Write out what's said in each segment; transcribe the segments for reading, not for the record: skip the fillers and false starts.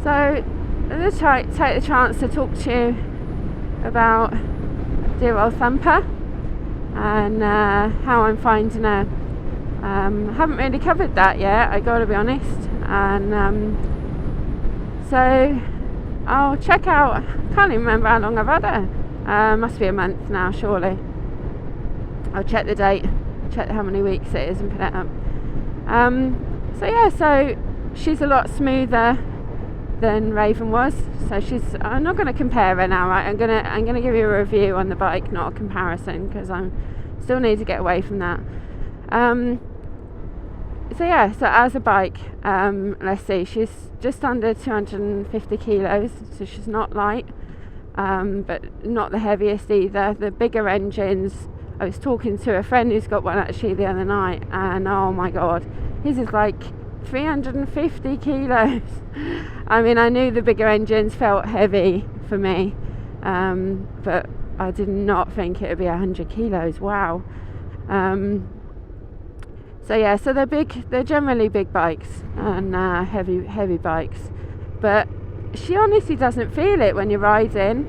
So I'm going to take the chance to talk to you about dear old Thumper and how I'm finding her. I haven't really covered that yet, I gotta be honest, and so I'll check out. I can't even remember how long I've had her. Must be a month now, surely. I'll check the date, check how many weeks it is, and put it up. So she's a lot smoother than Raven was. So I'm not going to compare her now, right? I'm gonna give you a review on the bike, not a comparison, because I still need to get away from that. So as a bike, let's see, she's just under 250 kilos, so she's not light, but not the heaviest either. The bigger engines, I was talking to a friend who's got one actually the other night, and oh my god, his is like 350 kilos. I mean, I knew the bigger engines felt heavy for me, but I did not think it would be 100 kilos. Wow. So they're big. They're generally big bikes and heavy bikes, but she honestly doesn't feel it when you're riding.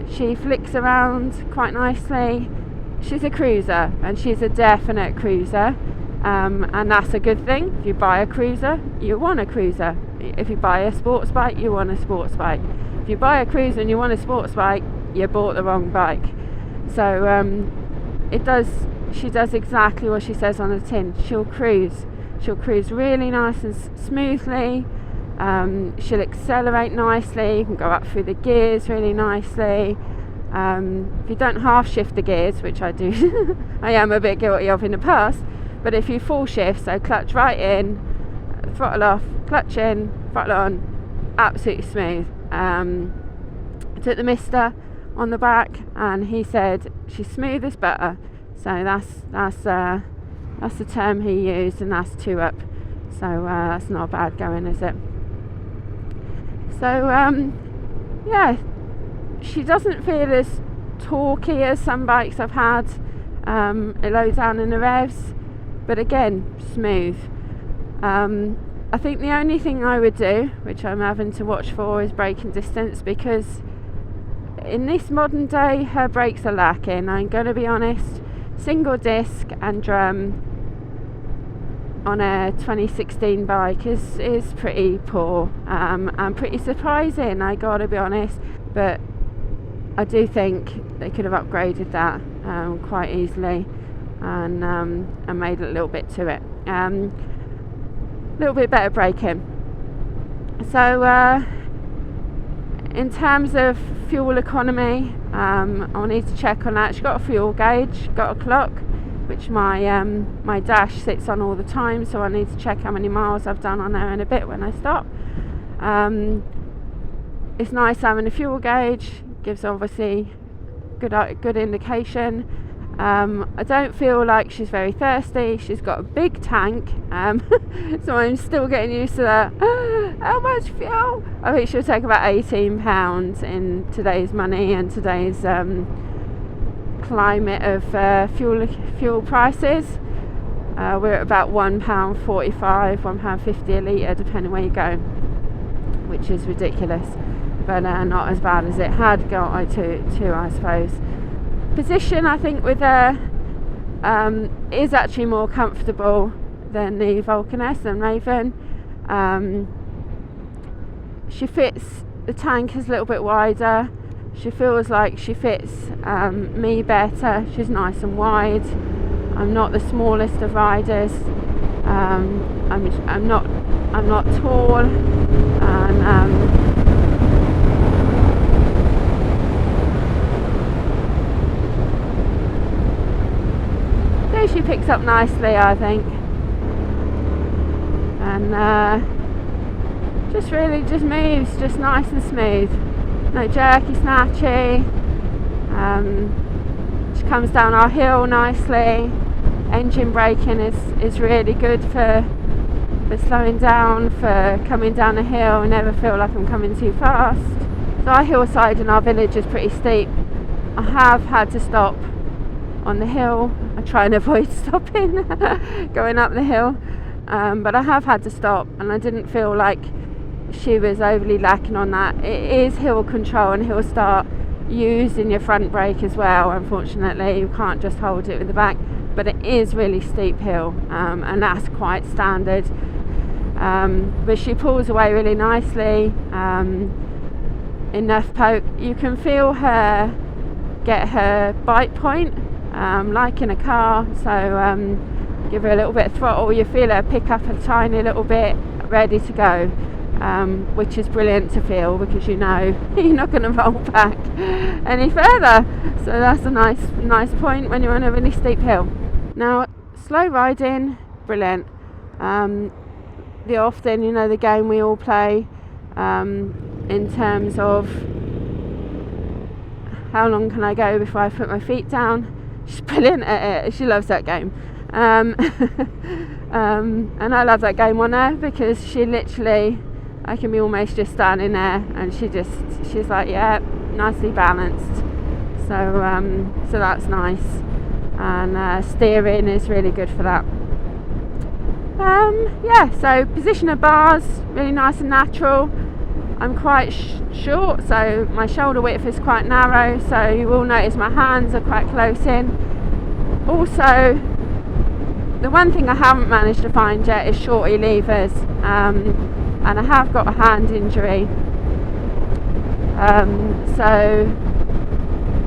She flicks around quite nicely. She's a cruiser, and she's a definite cruiser, and that's a good thing. If you buy a cruiser, you want a cruiser. If you buy a sports bike, you want a sports bike. If you buy a cruiser and you want a sports bike, you bought the wrong bike. So she does exactly what she says on the tin. She'll cruise really nice and smoothly. She'll accelerate nicely. You can go up through the gears really nicely. If you don't half shift the gears, which I do, I am a bit guilty of in the past, but if you full shift, so clutch right in, throttle off, clutch in, throttle on, absolutely smooth. I took the mister on the back, and he said she's smooth as butter. So that's the term he used, and that's 2 up. So that's not bad going, is it? So she doesn't feel as torquey as some bikes I've had. It lows down in the revs, but again, smooth. I think the only thing I would do, which I'm having to watch for, is braking distance, because in this modern day her brakes are lacking. I'm going to be honest. Single disc and drum on a 2016 bike is pretty poor, and pretty surprising, I gotta be honest, but I do think they could have upgraded that quite easily and made a little bit to it, a little bit better braking. So in terms of fuel economy, I'll need to check on that. She's got a fuel gauge, got a clock, which my dash sits on all the time, so I need to check how many miles I've done on her in a bit when I stop. It's nice having a fuel gauge, gives obviously good indication. I don't feel like she's very thirsty. She's got a big tank, so I'm still getting used to that. How much fuel? I think she'll take about £18 in today's money and today's climate of fuel prices. We're at about £1.45, £1.50 a litre, depending where you go, which is ridiculous, but not as bad as it had got to, I suppose. Position, I think, with her is actually more comfortable than the Vulcan S and Raven. She fits, the tank is a little bit wider. She feels like she fits me better. She's nice and wide. I'm not the smallest of riders. I'm not tall, and she picks up nicely, I think, and just moves just nice and smooth, no jerky snatchy. She comes down our hill nicely. Engine braking is really good for slowing down, for coming down a hill. I never feel like I'm coming too fast. So our hillside in our village is pretty steep. I have had to stop on the hill. I try and avoid stopping going up the hill, but I have had to stop, and I didn't feel like she was overly lacking on that. It is hill control, and he'll start using your front brake as well. Unfortunately, you can't just hold it with the back, but it is really steep hill, and that's quite standard. But she pulls away really nicely. Enough poke, you can feel her get her bite point, like in a car. So give her a little bit of throttle, you feel her pick up a tiny little bit, ready to go, which is brilliant to feel, because you know you're not going to roll back any further. So that's a nice point when you're on a really steep hill. Now, slow riding, brilliant. The often, you know, the game we all play, in terms of how long can I go before I put my feet down. She's brilliant at it. She loves that game. And I love that game on her, because she literally, I can be almost just standing there and she's like, yeah, nicely balanced. So that's nice. And steering is really good for that. Yeah, so position of bars, really nice and natural. I'm quite short, so my shoulder width is quite narrow, so you will notice my hands are quite close in. Also, the one thing I haven't managed to find yet is shorty levers, and I have got a hand injury, so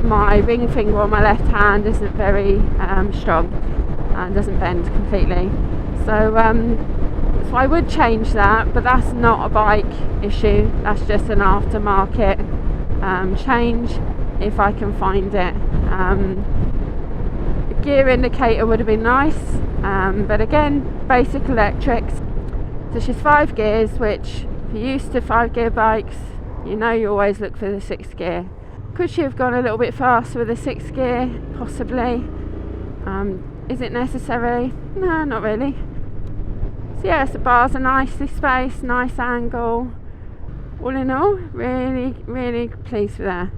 my ring finger on my left hand isn't very strong and doesn't bend completely. So I would change that, but that's not a bike issue, that's just an aftermarket change if I can find it. The gear indicator would have been nice, but again, basic electrics. So she's 5 gears, which if you're used to 5-gear bikes, you know you always look for the 6th gear. Could she have gone a little bit faster with the 6th gear? Possibly. Is it necessary? No, not really. So yes, the bars are nicely spaced, nice angle. All in all, really pleased with her.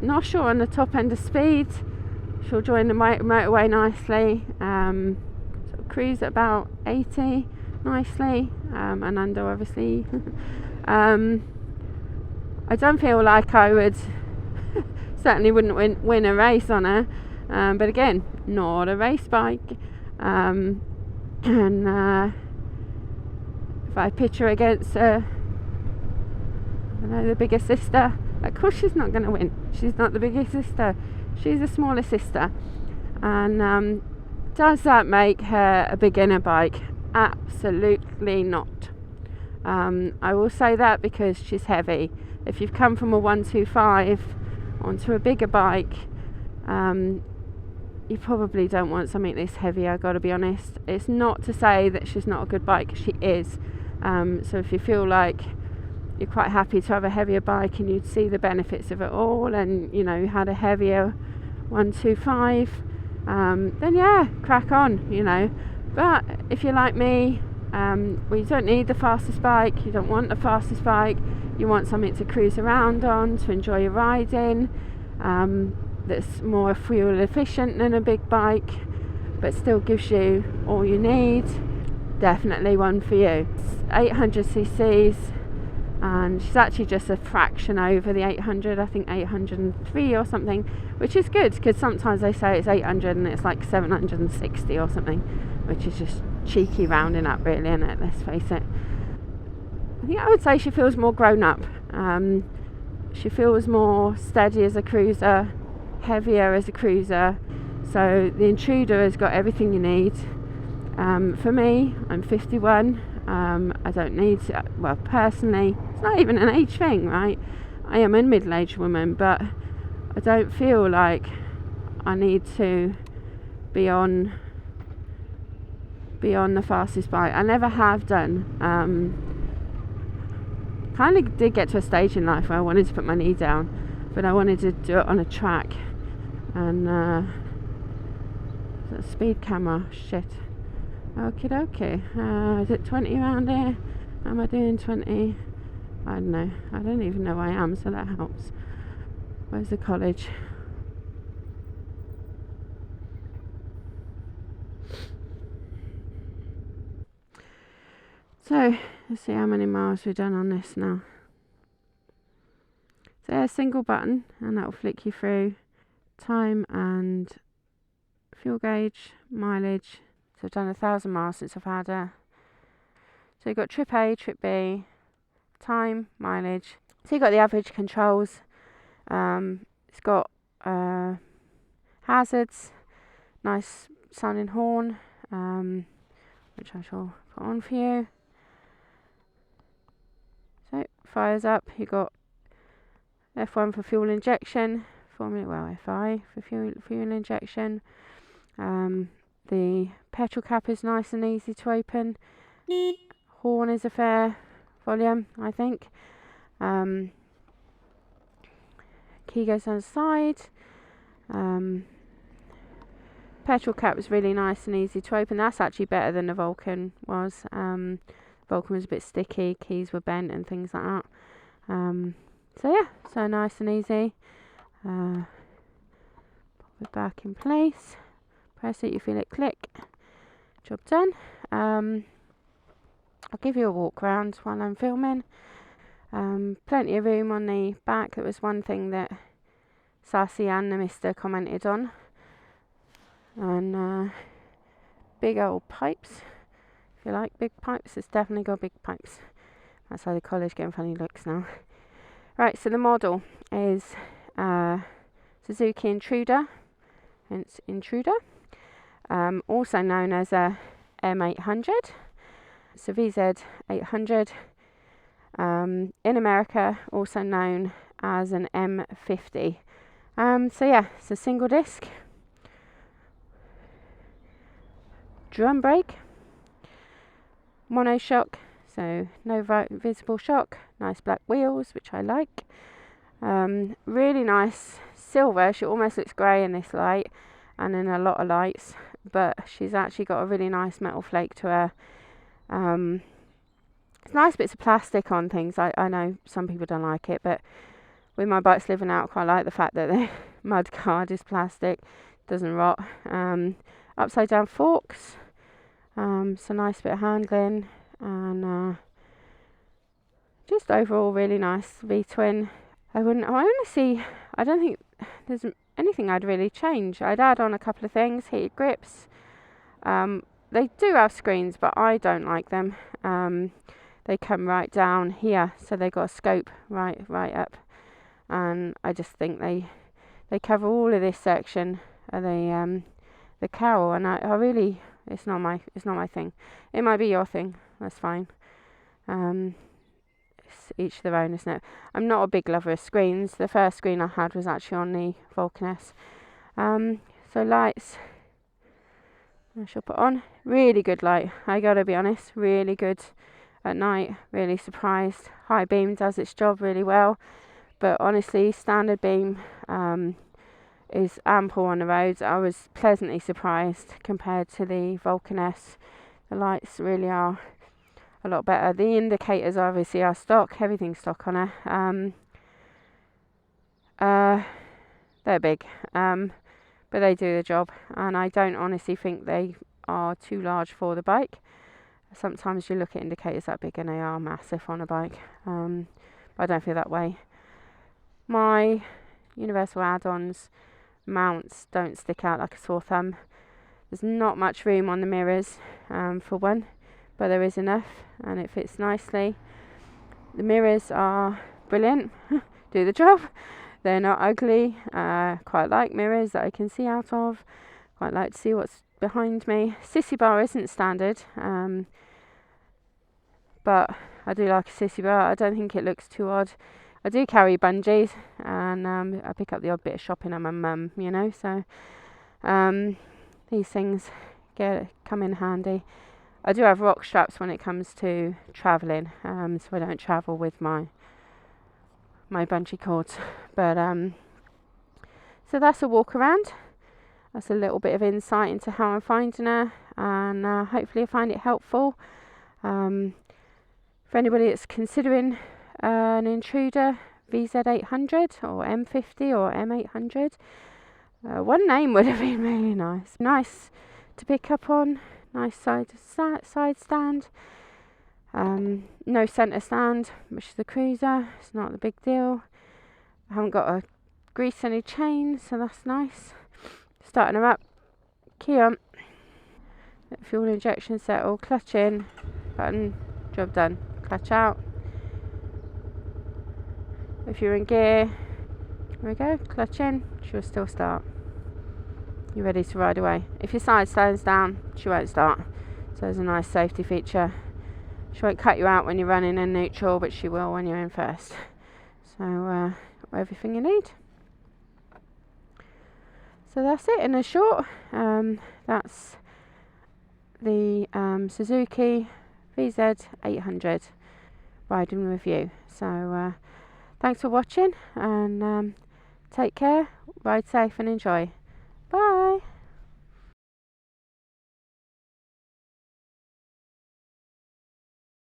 Not sure on the top end of speed. She'll join the motorway nicely. Sort of cruise at about 80 nicely, and under obviously. I don't feel like I would, certainly wouldn't win a race on her, but again, not a race bike. And if I pitch her against the bigger sister, of course she's not going to win. She's not the bigger sister, she's the smaller sister. And does that make her a beginner bike? Absolutely not. I will say that because she's heavy. If you've come from a 125 onto a bigger bike, you probably don't want something this heavy, I've got to be honest. It's not to say that she's not a good bike, she is. So if you feel like you're quite happy to have a heavier bike and you'd see the benefits of it all, and you know, you had a heavier 125, then yeah, crack on, you know. But if you're like me, well, you don't need the fastest bike, you don't want the fastest bike, you want something to cruise around on, to enjoy your riding, that's more fuel efficient than a big bike, but still gives you all you need, definitely one for you. It's 800 cc's, and she's actually just a fraction over the 800, I think 803 or something, which is good, because sometimes they say it's 800 and it's like 760 or something, which is just cheeky rounding up really, isn't it? Let's face it. I think I would say she feels more grown up. She feels more steady as a cruiser, heavier as a cruiser. So the Intruder has got everything you need. For me, I'm 51. I don't need to, well, personally, it's not even an age thing, right? I am a middle-aged woman, but I don't feel like I need to be on the fastest bike. I never have done. Kind of did get to a stage in life where I wanted to put my knee down, but I wanted to do it on a track. And the speed camera, shit. Okay. Is it 20 around here? Am I doing 20? I don't know. I don't even know where I am, so that helps. Where's the college? So let's see how many miles we've done on this now. So a single button, and that will flick you through time and fuel gauge, mileage. So I've done 1,000 miles since I've had her. So you've got trip A, trip B, time, mileage. So you've got the average controls. It's got hazards, nice sounding horn, which I shall put on for you. So fires up. You've got F1 for fuel injection, FI for fuel injection. The petrol cap is nice and easy to open. Horn is a fair volume, I think. Key goes down the side. Petrol cap was really nice and easy to open. That's actually better than the Vulcan was. Vulcan was a bit sticky, keys were bent and things like that. So yeah, so nice and easy. Pop it back in place. Press it, you feel it click. Job done. I'll give you a walk around while I'm filming. Plenty of room on the back. That was one thing that Sassy and the Mister commented on. And big old pipes. If you like big pipes, it's definitely got big pipes. That's how the collar's getting funny looks now. Right, so the model is Suzuki Intruder. Hence Intruder. Also known as a M800. It's a VZ800. In America, also known as an M50. So yeah, it's a single disc. Drum brake. Monoshock, so no visible shock. Nice black wheels, which I like. Really nice silver. She almost looks grey in this light and in a lot of lights, but she's actually got a really nice metal flake to her. It's nice bits of plastic on things. I know some people don't like it, but with my bikes living out, I quite like the fact that the mud guard is plastic, doesn't rot. Upside down forks. So nice bit of handling, and just overall really nice V-twin. I don't think there's anything I'd really change. I'd add on a couple of things. Heated grips. They do have screens, but I don't like them. They come right down here, so they got a scope right up, and I just think they cover all of this section of the cowl, and I really. It's not my thing. It might be your thing. That's fine. It's each their own, isn't it? I'm not a big lover of screens. The first screen I had was actually on the Vulcan S. So lights. I shall put on. Really good light. I gotta be honest. Really good at night. Really surprised. High beam does its job really well. But honestly, standard beam. Is ample on the roads. I was pleasantly surprised compared to the Vulcan S. The lights really are a lot better. The indicators obviously are stock. Everything's stock on her. They're big, but they do the job, and I don't honestly think they are too large for the bike. Sometimes you look at indicators that big and they are massive on a bike, but I don't feel that way. My universal add-ons mounts don't stick out like a sore thumb. There's not much room on the mirrors for one, but there is enough, and it fits nicely. The mirrors are brilliant. Do the job. They're not ugly. Quite like mirrors that I can see out of. Quite like to see what's behind me. Sissy bar isn't standard, but I do like a sissy bar. I don't think it looks too odd. I do carry bungees, and I pick up the odd bit of shopping on my mum, so these things come in handy. I do have rock straps when it comes to travelling, so I don't travel with my bungee cords. But so that's a walk around. That's a little bit of insight into how I'm finding her, and hopefully I find it helpful. For anybody that's considering an Intruder VZ800 or M50 or M800, one name would have been really nice to pick up on. Nice side stand. No centre stand, which is the cruiser. It's not a big deal. I haven't got to grease any chains, so that's nice. Starting her up. Key on. Fuel injection settle. Clutch in. Button. Job done. Clutch out. If you're in gear, there we go. Clutch in. She'll still start. You're ready to ride away. If your side stands down, she won't start. So there's a nice safety feature. She won't cut you out when you're running in neutral, but she will when you're in first. So everything you need. So that's it in a short. That's the Suzuki VZ800 riding review. So thanks for watching, and take care, ride safe and enjoy.